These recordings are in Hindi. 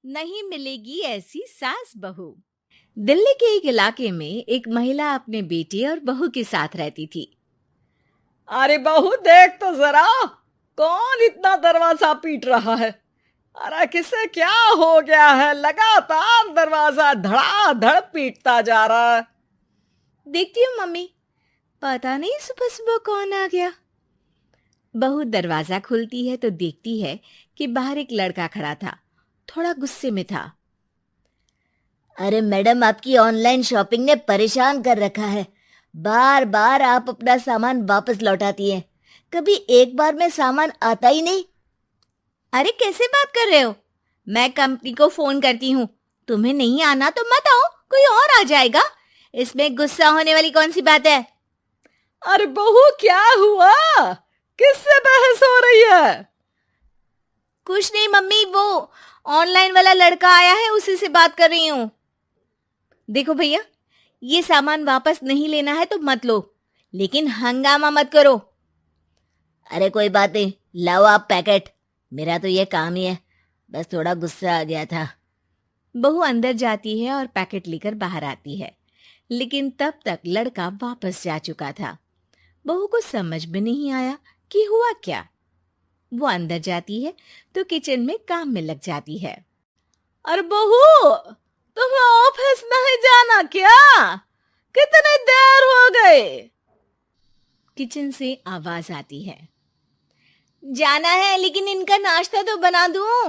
नहीं मिलेगी ऐसी सास बहू। दिल्ली के एक इलाके में एक महिला अपने बेटे और बहू के साथ रहती थी। अरे बहू देख तो जरा, कौन इतना दरवाजा पीट रहा है। अरे किसे क्या हो गया है, लगातार दरवाजा धड़ाधड़ पीटता जा रहा है। देखती हूँ मम्मी, पता नहीं सुबह सुबह कौन आ गया। बहू दरवाजा खोलती है तो देखती है कि बाहर एक लड़का खड़ा था। थोड़ा गुस्से में था। अरे मैडम, आपकी ऑनलाइन शॉपिंग ने परेशान कर रखा है। बार बार आप अपना सामान वापस लौटाती हैं। कभी एक बार में सामान आता ही नहीं। अरे कैसे बात कर रहे हो? मैं कंपनी को फोन करती हूँ। तुम्हें नहीं आना तो मत आओ, कोई और आ जाएगा। इसमें गुस्सा होने वाली कौन सी बात है? अरे बहू क्या हुआ, किससे बहस हो रही है? कुछ नहीं मम्मी, वो ऑनलाइन वाला लड़का आया है, उसी से बात कर रही हूँ। देखो भैया, ये सामान वापस नहीं लेना है तो मत लो, लेकिन हंगामा मत करो। अरे कोई बात नहीं, लाओ आप पैकेट। मेरा तो ये काम ही है, बस थोड़ा गुस्सा आ गया था। बहू अंदर जाती है और पैकेट लेकर बाहर आती है, लेकिन तब तक लड़का वापस जा चुका था। बहू को समझ में नहीं आया कि हुआ क्या। वो अंदर जाती है तो किचन में काम में लग जाती है। अरे बहू, तुम्हें ऑफिस नहीं जाना क्या? कितनी देर हो गई? किचन से आवाज आती है। जाना है, लेकिन इनका नाश्ता तो बना दूं।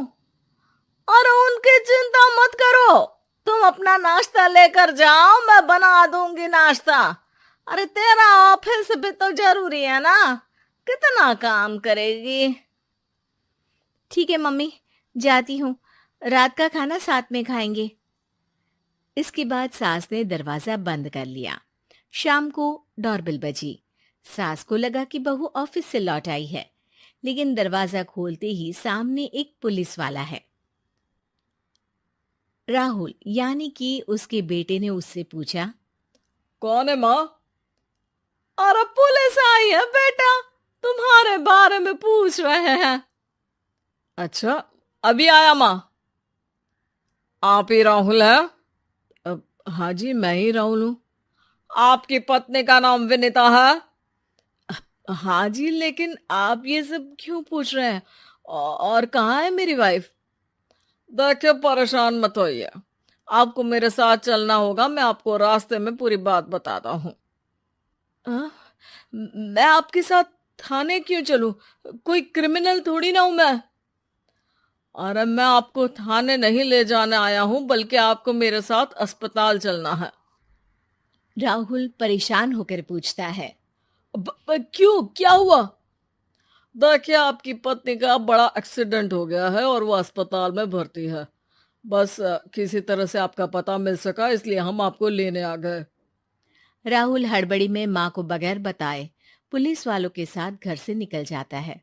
और उनकी चिंता मत करो, तुम अपना नाश्ता लेकर जाओ, मैं बना दूंगी नाश्ता। अरे तेरा ऑफिस भी तो जरूरी है ना, कितना काम करेगी। ठीक है मम्मी, जाती हूँ। रात का खाना साथ में खाएंगे। इसके बाद सास ने दरवाजा बंद कर लिया। शाम को डोरबेल बजी। सास को लगा कि बहू ऑफिस से लौट आई है, लेकिन दरवाजा खोलते ही सामने एक पुलिस वाला है। राहुल यानी कि उसके बेटे ने उससे पूछा, कौन है माँ? अरे पुलिस आई है बेटा, तुम्हारे बारे में पूछ रहे हैं। अच्छा, अभी आया माँ। आप ही राहुल है? हाँ जी, मैं ही राहुल हूँ। आपकी पत्नी का नाम विनीता है? हाँ जी, लेकिन आप ये सब क्यों पूछ रहे हैं? और कहाँ है मेरी वाइफ? देखिए, परेशान मत होइए, आपको मेरे साथ चलना होगा, मैं आपको रास्ते में पूरी बात बताता हूँ। मैं आपके साथ थाने क्यों चलूं? कोई क्रिमिनल थोड़ी ना हूं मैं। अरे मैं आपको थाने नहीं ले जाने आया हूं, बल्कि आपको मेरे साथ अस्पताल चलना है। राहुल परेशान होकर पूछता है। क्यों, क्या हुआ? देखिए, आपकी पत्नी का बड़ा एक्सीडेंट हो गया है और वो अस्पताल में भर्ती है। बस किसी तरह से आपका पता मिल सका, इसलिए हम आपको लेने आ गए। राहुल हड़बड़ी में माँ को बगैर बताए पुलिस वालों के साथ घर से निकल जाता है।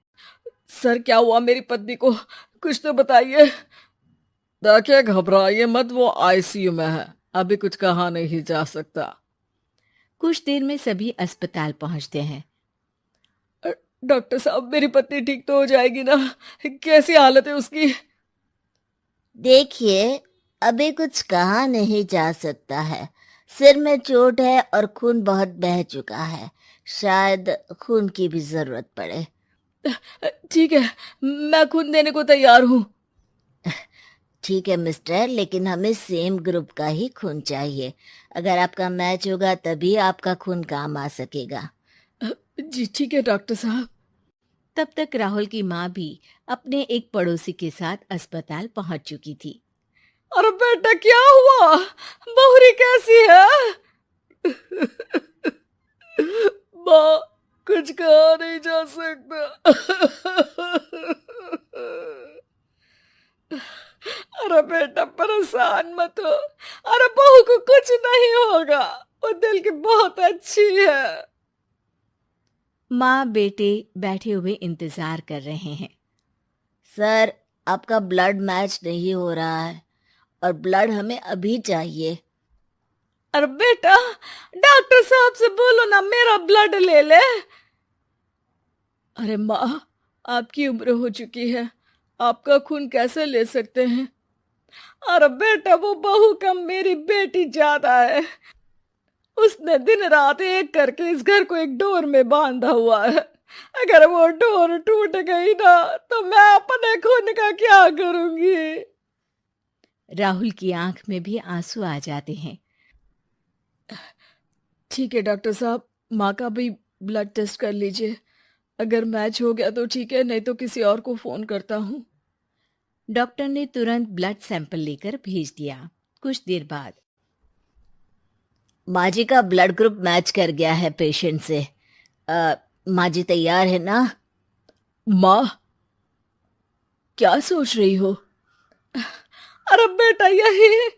सर, क्या हुआ मेरी पत्नी को, कुछ तो बताइए। देखिए, घबराइए मत, वो आईसीयू में है, अभी कुछ कहा नहीं जा सकता। कुछ देर में सभी अस्पताल पहुंचते हैं। डॉक्टर साहब, मेरी पत्नी ठीक तो हो जाएगी ना? कैसी हालत है उसकी? देखिए, अभी कुछ कहा नहीं जा सकता है। सिर में चोट है और खून बहुत बह चुका है। शायद खून की भी जरूरत पड़े। ठीक है, मैं खून देने को तैयार हूँ। ठीक है मिस्टर, लेकिन हमें सेम ग्रुप का ही खून चाहिए। अगर आपका मैच होगा तभी आपका खून काम आ सकेगा। जी ठीक है डॉक्टर साहब। तब तक राहुल की माँ भी अपने एक पड़ोसी के साथ अस्पताल पहुंच चुकी थी। अरे बेटा, क्या हुआ? बहुरी कैसी है? माँ, कुछ कहा नहीं जा सकता। अरे बेटा, परेशान मत हो। अरे बहू को कुछ नहीं होगा, वो दिल की बहुत अच्छी है। माँ बेटे बैठे हुए इंतजार कर रहे हैं। सर, आपका ब्लड मैच नहीं हो रहा है और ब्लड हमें अभी चाहिए। अरे बेटा, डॉक्टर साहब से बोलो ना मेरा ब्लड ले ले। अरे माँ, आपकी उम्र हो चुकी है, आपका खून कैसे ले सकते हैं? अरे बेटा, वो बहू कम मेरी बेटी ज्यादा है। उसने दिन रात एक करके इस घर को एक डोर में बांधा हुआ है। अगर वो डोर टूट गई ना तो मैं अपने खून का क्या करूंगी। राहुल की आंख में भी आंसू आ जाते हैं। ठीक है डॉक्टर साहब, माँ का भी ब्लड टेस्ट कर लीजिए। अगर मैच हो गया तो ठीक है, नहीं तो किसी और को फोन करता हूँ। डॉक्टर ने तुरंत ब्लड सैंपल लेकर भेज दिया। कुछ देर बाद माँ जी का ब्लड ग्रुप मैच कर गया है पेशेंट से। माँ जी तैयार है ना? माँ, क्या सोच रही हो? अरे बेटा, यही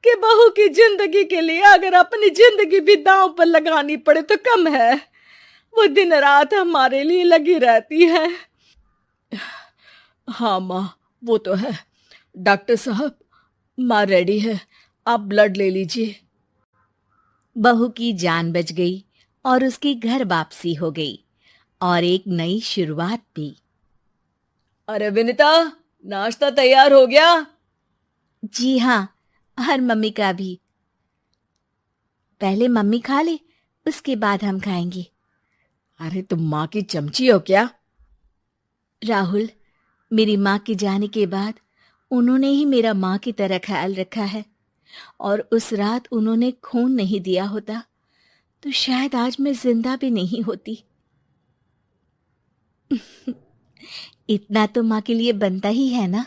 कि बहू की जिंदगी के लिए अगर अपनी जिंदगी भी दांव पर लगानी पड़े तो कम है। वो दिन रात हमारे लिए लगी रहती है। हाँ माँ, वो तो है। डॉक्टर साहब, माँ रेडी है, आप ब्लड ले लीजिए। बहू की जान बच गई और उसकी घर वापसी हो गई और एक नई शुरुआत भी। अरे विनीता, नाश्ता तैयार हो गया? जी हाँ, और मम्मी का भी। पहले मम्मी खा ले, उसके बाद हम खाएंगे। अरे तुम माँ की चमची हो क्या? राहुल, मेरी माँ के जाने के बाद उन्होंने ही मेरा माँ की तरह ख्याल रखा है, और उस रात उन्होंने खून नहीं दिया होता तो शायद आज मैं जिंदा भी नहीं होती। इतना तो माँ के लिए बनता ही है ना।